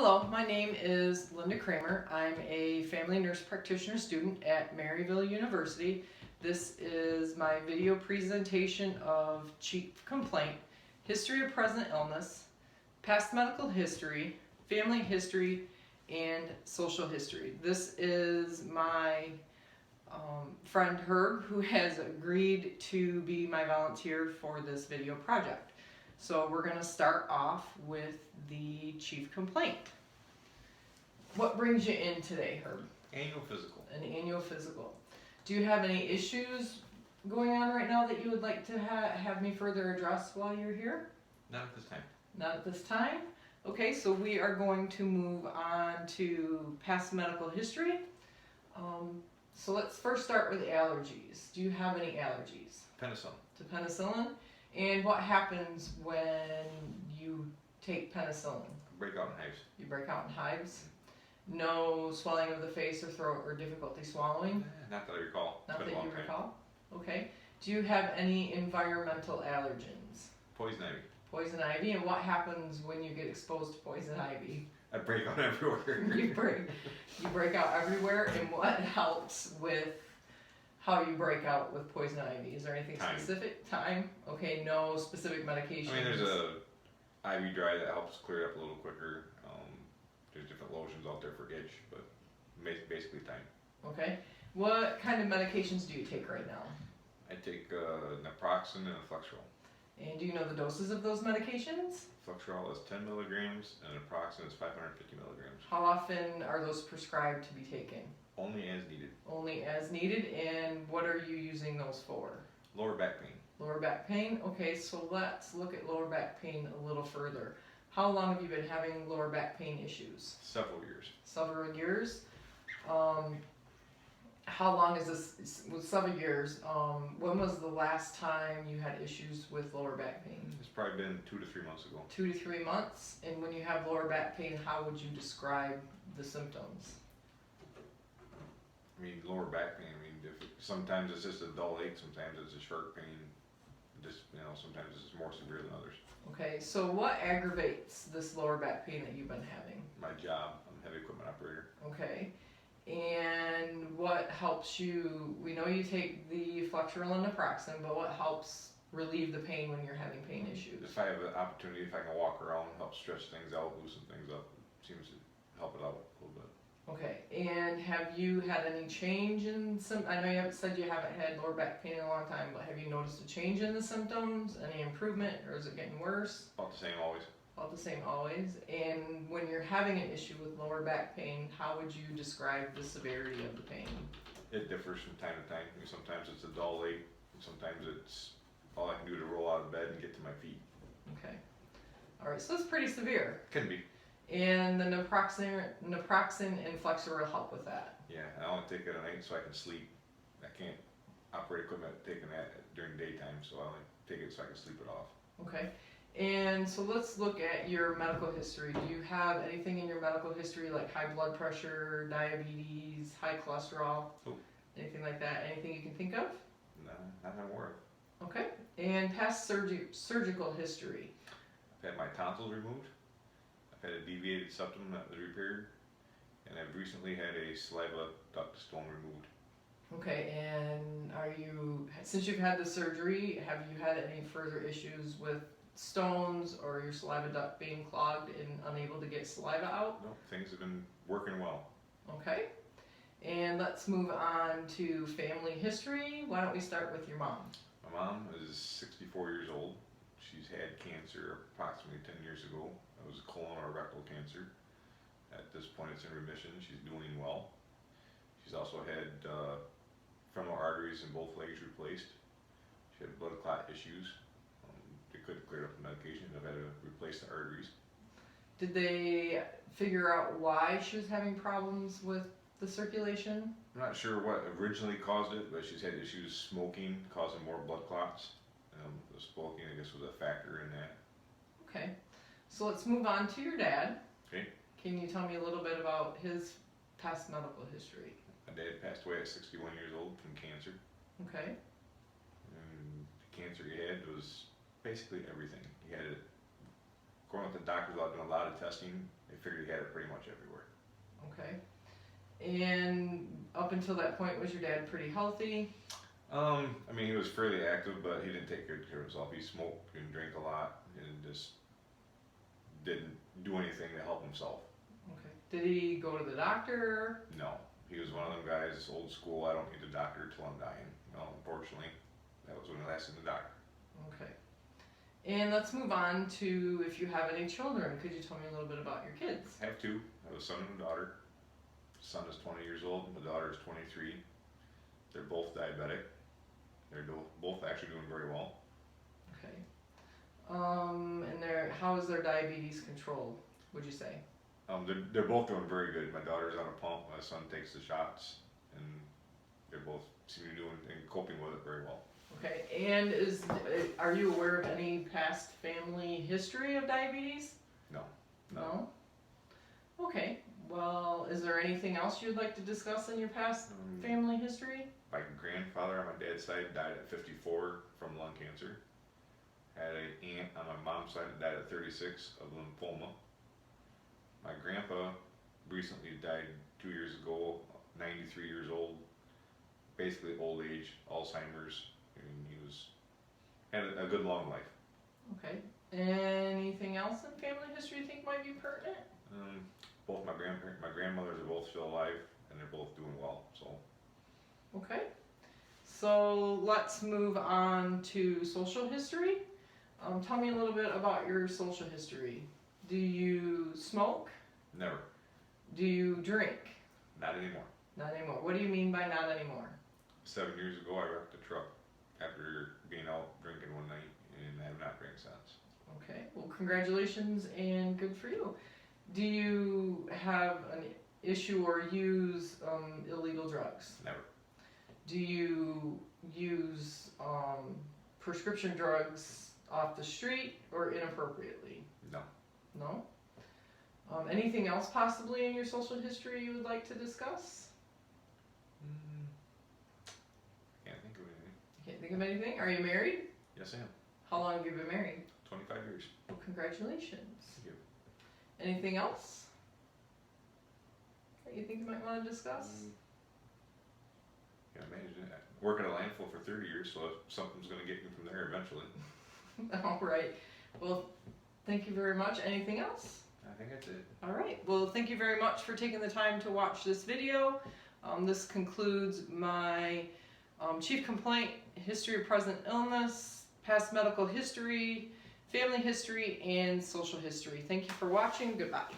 Hello, my name is Linda Kramer. I'm a family nurse practitioner student at Maryville University. This is my video presentation of chief complaint, history of present illness, past medical history, family history, and social history. This is my friend Herb, who has agreed to be my volunteer for this video project. So we're going to start off with the chief complaint. What brings you in today, Herb? Annual physical. An annual physical. Do you have any issues going on right now that you would like to have me further address while you're here? Not at this time. Not at this time? Okay, so we are going to move on to past medical history. So let's first start with allergies. Do you have any allergies? Penicillin. To penicillin? And what happens when you take penicillin? Break out in hives. You break out in hives? No swelling of the face or throat or difficulty swallowing? Not that I recall. Not that you recall? Okay. Do you have any environmental allergens? Poison ivy. Poison ivy, and what happens when you get exposed to poison ivy? I break out everywhere. you break out everywhere, and what helps with how you break out with poison ivy? Is there anything specific? Time? Okay, no specific medication. I mean, there's a ivy dry that helps clear it up a little quicker. There's different lotions out there for itch, but basically time. Okay. What kind of medications do you take right now? I take naproxen and a Flexerol. And do you know the doses of those medications? Flexerol is 10 milligrams and naproxen is 550 milligrams. How often are those prescribed to be taken? Only as needed. Only as needed, and what are you using those for? Lower back pain. Lower back pain? Okay, so let's look at lower back pain a little further. How long have you been having lower back pain issues? Several years. Several years. How long is this? With several years, when was the last time you had issues with lower back pain? It's probably been 2 to 3 months ago. 2 to 3 months. And when you have lower back pain, how would you describe the symptoms? I mean, lower back pain, sometimes it's just a dull ache, sometimes it's a sharp pain. Sometimes it's more severe than others. Okay, so what aggravates this lower back pain that you've been having? My job, I'm a heavy equipment operator. Okay, and what helps you? We know you take the Flexerol and naproxen, but what helps relieve the pain when you're having pain issues? If I have an opportunity, if I can walk around, help stretch things out, loosen things up, it seems to help it out a little bit. Okay, and have you had any change in some? I know you haven't said you haven't had lower back pain in a long time, but have you noticed a change in the symptoms? Any improvement, or is it getting worse? About the same always. About the same always. And when you're having an issue with lower back pain, how would you describe the severity of the pain? It differs from time to time. Sometimes it's a dull ache, and sometimes it's all I can do to roll out of bed and get to my feet. Okay. All right, so it's pretty severe. Can be. And the naproxen and Flexerol help with that. Yeah, I only take it at night so I can sleep. I can't operate equipment taking that during daytime, so I only take it so I can sleep it off. Okay. And so let's look at your medical history. Do you have anything in your medical history like high blood pressure, diabetes, high cholesterol? Nope. Anything like that? Anything you can think of? No, not that I'm aware of. Okay. And past surgical history? I've had my tonsils removed. I've had a deviated septum that was repaired. And I've recently had a saliva duct stone removed. Okay, and since you've had the surgery, have you had any further issues with stones or your saliva duct being clogged and unable to get saliva out? No, things have been working well. Okay, and let's move on to family history. Why don't we start with your mom? My mom is 64 years old. She's had cancer approximately 10 years ago. It was colon or rectal cancer. At this point it's in remission. She's doing well. She's also had femoral arteries in both legs replaced. She had blood clot issues. They couldn't clear up the medication. They've had to replace the arteries. Did they figure out why she was having problems with the circulation? I'm not sure what originally caused it, but she's had issues smoking, causing more blood clots. The smoking, I guess, was a factor in that. Okay, so let's move on to your dad. Okay. Can you tell me a little bit about his past medical history? My dad passed away at 61 years old from cancer. Okay. And the cancer he had was basically everything. He had it, going with the doctors, I've done a lot of testing. They figured he had it pretty much everywhere. Okay. And up until that point, was your dad pretty healthy? I mean, he was fairly active, but he didn't take good care of himself. He smoked and drank a lot and just didn't do anything to help himself. Okay. Did he go to the doctor? No. He was one of them guys, old school, I don't need a doctor till I'm dying. Well, unfortunately, that was when he last seen the doctor. Okay. And let's move on to if you have any children. Could you tell me a little bit about your kids? I have two. I have a son and a daughter. Son is 20 years old, my daughter is 23. They're both diabetic. They're both actually doing very well. Okay. And how is their diabetes controlled, would you say? They're both doing very good. My daughter's on a pump, my son takes the shots, and they're both seem to be doing and coping with it very well. Okay, and are you aware of any past family history of diabetes? No. No? Okay, well, is there anything else you'd like to discuss in your past family history? My grandfather on my dad's side died at 54 from lung cancer. Had an aunt on my mom's side that died at 36 of lymphoma. My grandpa recently died 2 years ago, 93 years old. Basically old age, Alzheimer's, and he had a good long life. Okay. Anything else in family history you think might be pertinent? Both my grandmothers are both still alive, and they're both doing well. So. Okay. So let's move on to social history. Tell me a little bit about your social history. Do you smoke? Never. Do you drink? Not anymore. Not anymore. What do you mean by not anymore? 7 years ago, I wrecked a truck after being out drinking one night, and I have not drank since. Okay. Well, congratulations and good for you. Do you have an issue or use illegal drugs? Never. Do you use prescription drugs off the street or inappropriately? No. No? Anything else possibly in your social history you would like to discuss? Can't think of anything. You can't think of anything? Are you married? Yes, I am. How long have you been married? 25 years. Well, congratulations. Thank you. Anything else that you think you might want to discuss? Yeah, imagine that. Work at a landfill for 30 years, so something's going to get me from there eventually. All right. Well, thank you very much. Anything else? I think that's it. All right. Well, thank you very much for taking the time to watch this video. This concludes my chief complaint, history of present illness, past medical history, family history, and social history. Thank you for watching. Goodbye.